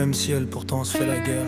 même ciel, pourtant on se fait la guerre.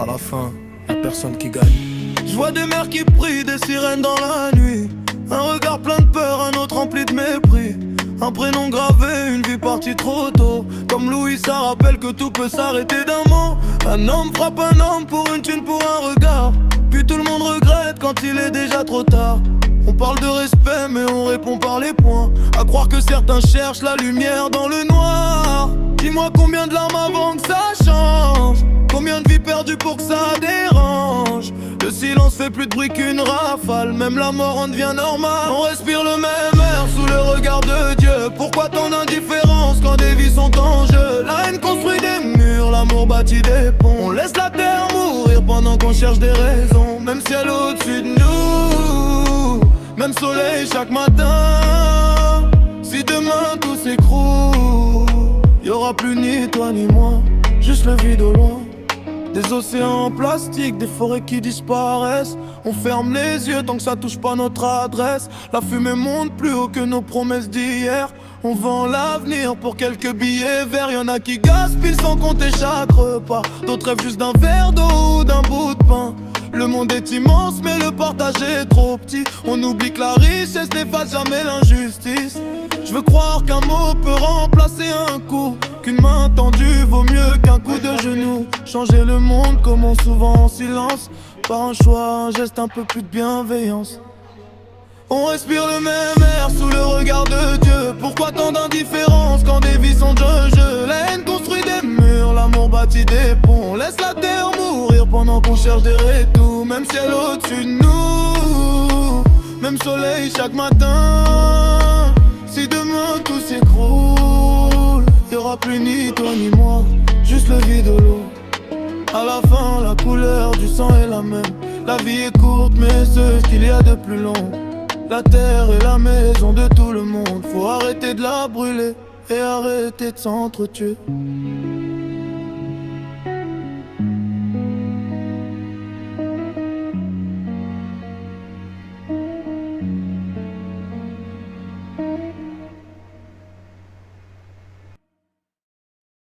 À la fin, y'a personne qui gagne. Je vois des mères qui prient, des sirènes dans la nuit. Un regard plein de peur, un autre rempli de mépris. Un prénom gravé, une vie partie trop tôt. Comme Louis, ça rappelle que tout peut s'arrêter d'un mot. Un homme frappe un homme pour une thune, pour un regard. Puis tout le monde regrette quand il est déjà trop tard. On parle de respect mais on répond par les poings. À croire que certains cherchent la lumière dans le noir. Dis-moi combien de larmes avant que ça change. Combien de vies perdues pour que ça dérange. Le silence fait plus de bruit qu'une rafale. Même la mort en devient normale. On respire le même air sous le regard de Dieu. Pourquoi tant d'indifférence quand des vies sont en jeu? La haine construit des murs, l'amour bâtit des ponts. On laisse la terre mourir pendant qu'on cherche des raisons. Même ciel au-dessus de nous, même soleil chaque matin. Si demain tout s'écroule, y'aura plus ni toi ni moi, juste le vide au loin. Des océans en plastique, des forêts qui disparaissent. On ferme les yeux tant que ça touche pas notre adresse. La fumée monte plus haut que nos promesses d'hier. On vend l'avenir pour quelques billets verts. Y'en a qui gaspillent sans compter chaque repas. D'autres rêvent juste d'un verre d'eau ou d'un bout de pain. Le monde est immense mais le partage est trop petit. On oublie que la richesse n'efface jamais l'injustice. Je veux croire qu'un mot peut remplacer un coup, qu'une main tendue vaut mieux qu'un coup de genou. Changer le monde commence souvent en silence, par un choix, un geste, un peu plus de bienveillance. On respire le même air sous le regard de Dieu. Pourquoi tant d'indifférence quand des vies sont jeu? La haine construit des murs, l'amour bâtit des ponts. On laisse la terre mourir pendant qu'on cherche des retours. Même ciel au-dessus de nous, même soleil chaque matin. Si demain tout s'écroule, y'aura plus ni toi ni moi, juste le vide de l'eau. À la fin, la couleur du sang est la même. La vie est courte mais c'est ce qu'il y a de plus long. La terre est la maison de tout le monde. Faut arrêter de la brûler et arrêter de s'entretuer.